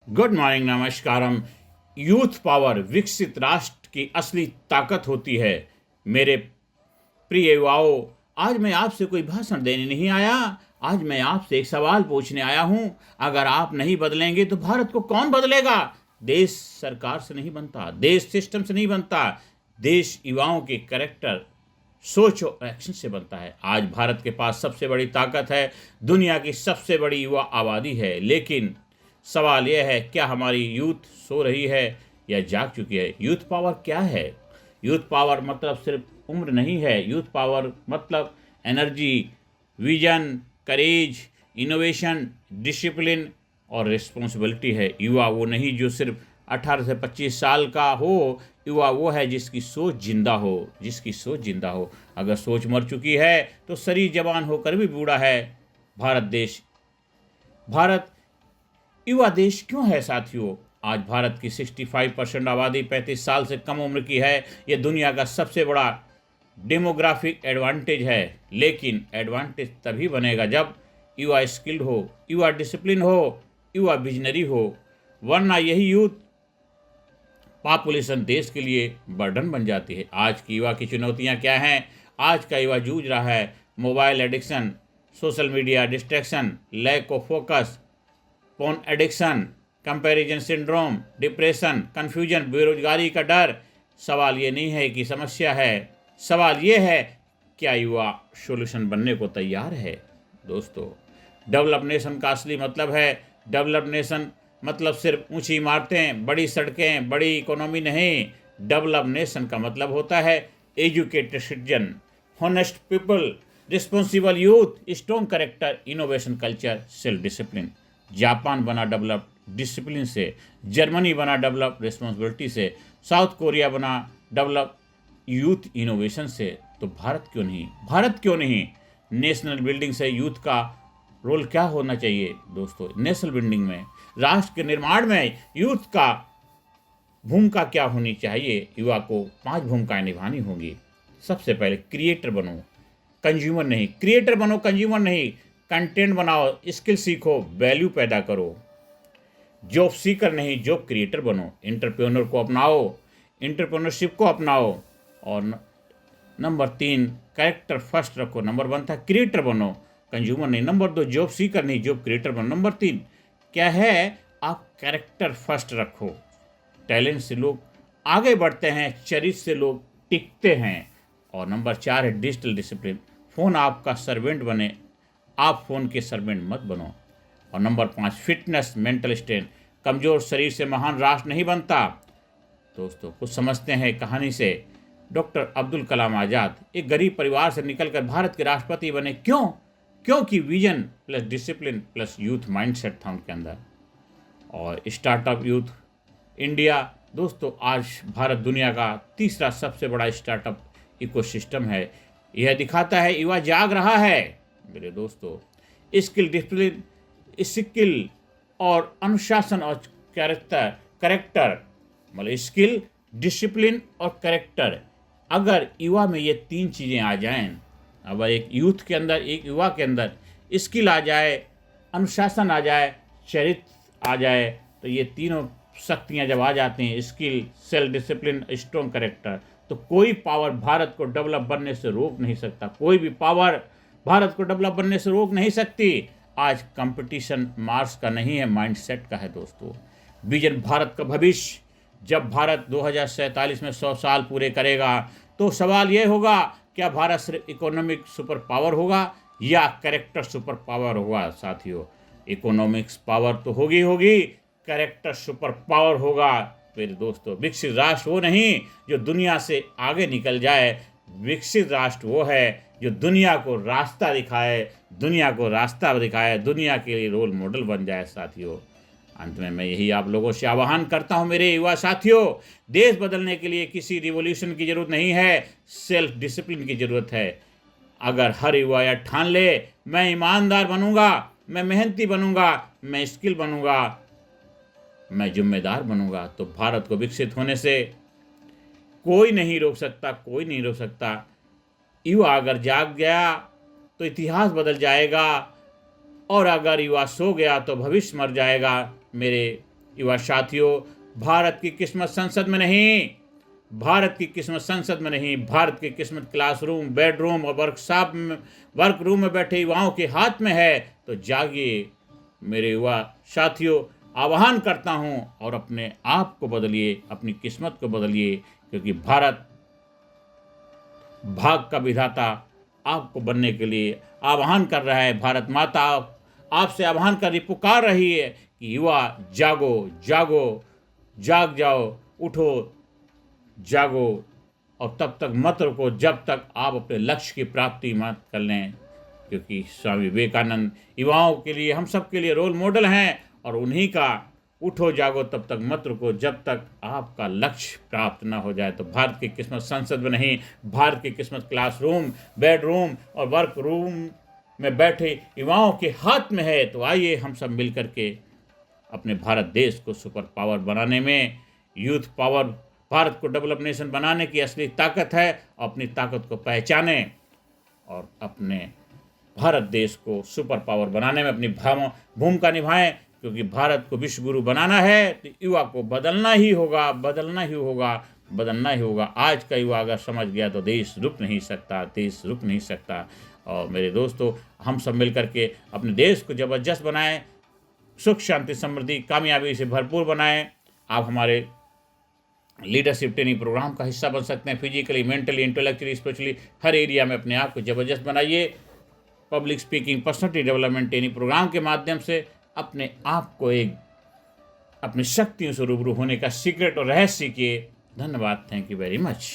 Good morning, नमस्कारम। Youth power विकसित राष्ट्र की असली ताकत होती है। मेरे प्रिय युवाओं, आज मैं आपसे कोई भाषण देने नहीं आया। आज मैं आपसे एक सवाल पूछने आया हूं। अगर आप नहीं बदलेंगे तो भारत को कौन बदलेगा? देश सरकार से नहीं बनता, देश सिस्टम से नहीं बनता, देश युवाओं के कैरेक्टर, सोच और एक्शन से बनता है। आज भारत के पास सबसे बड़ी ताकत है, दुनिया की सबसे बड़ी युवा आबादी है। लेकिन सवाल यह है, क्या हमारी यूथ सो रही है या जाग चुकी है? यूथ पावर क्या है? यूथ पावर मतलब सिर्फ उम्र नहीं है। यूथ पावर मतलब एनर्जी, विजन, करेज, इनोवेशन, डिसिप्लिन और रिस्पॉन्सिबिलिटी है। युवा वो नहीं जो सिर्फ 18 से 25 साल का हो। युवा वो है जिसकी सोच जिंदा हो, जिसकी सोच जिंदा हो। अगर सोच मर चुकी है तो शरीर जवान होकर भी बूढ़ा है। भारत युवा देश क्यों है साथियों? आज भारत की 65% आबादी 35 साल से कम उम्र की है। ये दुनिया का सबसे बड़ा डेमोग्राफिक एडवांटेज है। लेकिन एडवांटेज तभी बनेगा जब युवा स्किल्ड हो, युवा डिसिप्लिन हो, युवा विजनरी हो। वरना यही यूथ पॉपुलेशन देश के लिए बर्डन बन जाती है। आज की युवा की चुनौतियां क्या हैं? आज का युवा जूझ रहा है mobile addiction, social media distraction, lack of focus, phone addiction, comparison syndrome, depression, confusion, बेरोजगारी का डर। सवाल ये नहीं है कि समस्या है, सवाल ये है क्या युवा सॉल्यूशन बनने को तैयार है? दोस्तों, डेवलप नेशन का असली मतलब है, डेवलप नेशन मतलब सिर्फ ऊंची इमारतें, बड़ी सड़कें, बड़ी इकोनॉमी नहीं। डेवलप नेशन का मतलब होता है educated citizen, honest people, responsible youth, strong character, innovation culture, self discipline. Japan बना डेवलप डिसिप्लिन से, जर्मनी बना डेवलप रिस्पॉन्सिबिलिटी से, साउथ कोरिया बना डेवलप यूथ इनोवेशन से। तो भारत क्यों नहीं? भारत क्यों नहीं? नेशनल बिल्डिंग से यूथ का रोल क्या होना चाहिए? दोस्तों, नेशनल बिल्डिंग में, राष्ट्र के निर्माण में यूथ का भूमिका क्या होनी चाहिए? युवा को 5 भूमिकाएं निभानी होंगी। सबसे पहले क्रिएटर बनो, कंज्यूमर नहीं। क्रिएटर बनो, कंज्यूमर नहीं। कंटेंट बनाओ, स्किल सीखो, वैल्यू पैदा करो। जॉब सीकर नहीं, जॉब क्रिएटर बनो। एंटरप्रेन्योर को अपनाओ, एंटरप्रेन्योरशिप को अपनाओ। और नंबर 3, कैरेक्टर फर्स्ट रखो। नंबर 1 था क्रिएटर बनो, कंज्यूमर नहीं। नंबर 2, जॉब सीकर नहीं, जॉब क्रिएटर बनो। नंबर 3 क्या है? आप कैरेक्टर फर्स्ट रखो। टैलेंट से लोग आगे बढ़ते हैं, चरित्र से लोग टिकते हैं। और नंबर 4 है डिजिटल डिसिप्लिन। फ़ोन आपका सर्वेंट बने, आप फ़ोन के सर्वेंट मत बनो। और नंबर 5 फिटनेस, मेंटल स्ट्रेंथ। कमज़ोर शरीर से महान राष्ट्र नहीं बनता। दोस्तों, कुछ समझते हैं कहानी से। डॉक्टर अब्दुल कलाम आज़ाद एक गरीब परिवार से निकलकर भारत के राष्ट्रपति बने। क्यों? क्योंकि vision plus discipline plus youth mindset था उनके अंदर। और स्टार्टअप यूथ इंडिया। दोस्तों, आज भारत दुनिया का तीसरा सबसे बड़ा स्टार्टअप इकोसिस्टम है। यह दिखाता है युवा जाग रहा है। मेरे दोस्तों, स्किल और अनुशासन और करेक्टर मतलब स्किल, डिसिप्लिन और करेक्टर। अगर युवा में ये 3 चीज़ें आ जाएं, अगर एक यूथ के अंदर, एक युवा के अंदर स्किल आ जाए, अनुशासन आ जाए, चरित्र आ जाए, तो ये तीनों शक्तियाँ जब आ जाती हैं, skill, self discipline, strong character, तो कोई पावर भारत को डेवलप बनने से रोक नहीं सकता। कोई भी पावर भारत को डेवलप बनने से रोक नहीं सकती। आज कंपटीशन मार्क्स का नहीं है, माइंडसेट का है। दोस्तों, विजन भारत का भविष्य। जब भारत 2047 में 100 साल पूरे करेगा तो सवाल ये होगा, क्या भारत सिर्फ इकोनॉमिक सुपर पावर होगा या कैरेक्टर सुपर पावर होगा? साथियों, इकोनॉमिक्स पावर तो होगी, कैरेक्टर सुपर पावर होगा। मेरे दोस्तों, विकसित राष्ट्र वो नहीं जो दुनिया से आगे निकल जाए। विकसित राष्ट्र वो है जो दुनिया को रास्ता दिखाए, दुनिया के लिए रोल मॉडल बन जाए। साथियों, अंत में मैं यही आप लोगों से आह्वान करता हूं मेरे युवा साथियों, देश बदलने के लिए किसी रिवॉल्यूशन की जरूरत नहीं है, सेल्फ डिसिप्लिन की जरूरत है। अगर हर युवा यह ठान ले, मैं ईमानदार बनूंगा, मैं मेहनती बनूंगा, मैं स्किल बनूंगा, मैं जिम्मेदार बनूंगा, तो भारत को विकसित होने से कोई नहीं रोक सकता, कोई नहीं रोक सकता। युवा अगर जाग गया तो इतिहास बदल जाएगा, और अगर युवा सो गया तो भविष्य मर जाएगा। मेरे युवा साथियों, भारत की किस्मत संसद में नहीं, भारत की किस्मत संसद में नहीं, भारत की किस्मत क्लासरूम, बेडरूम और वर्क रूम में बैठे युवाओं के हाथ में है। तो जागिए मेरे युवा साथियों, आह्वान करता हूं, और अपने आप को बदलिए, अपनी किस्मत को बदलिए, क्योंकि भारत भाग का विधाता आपको बनने के लिए आह्वान कर रहा है। भारत माता आपसे आह्वान कर रही, पुकार रही है कि युवा जागो, जागो, जाग जाओ, उठो, जागो, और तब तक मत रुको जब तक आप अपने लक्ष्य की प्राप्ति मत कर लें, क्योंकि स्वामी विवेकानंद युवाओं के लिए, हम सब के लिए रोल मॉडल हैं, और उन्हीं का उठो जागो तब तक मत रुको जब तक आपका लक्ष्य प्राप्त न हो जाए। तो भारत की किस्मत संसद में नहीं, भारत की किस्मत क्लासरूम, बेडरूम और वर्क रूम में बैठे युवाओं के हाथ में है। तो आइए हम सब मिल करके अपने भारत देश को सुपर पावर बनाने में, यूथ पावर, भारत को डेवलप नेशन बनाने की असली ताकत है। अपनी ताकत को पहचानें और अपने भारत देश को सुपर पावर बनाने में अपनी भूमिका निभाएं, क्योंकि भारत को विश्व गुरु बनाना है तो युवा को बदलना ही होगा, बदलना ही होगा, बदलना ही होगा। आज का युवा अगर समझ गया तो देश रुक नहीं सकता, देश रुक नहीं सकता। और मेरे दोस्तों, हम सब मिल करके अपने देश को ज़बरदस्त बनाएं, सुख शांति समृद्धि कामयाबी से भरपूर बनाएं। आप हमारे लीडरशिप ट्रेनिंग प्रोग्राम का हिस्सा बन सकते हैं। फिजिकली, मेंटली, इंटेलेक्चुअली, स्पिरिचुअली हर एरिया में अपने आप को ज़बरदस्त बनाइए। Public speaking, personality development training programme के माध्यम से अपने आप को अपनी शक्तियों से रूबरू होने का सीक्रेट और रहस्य सीखिए। धन्यवाद। Thank you very much.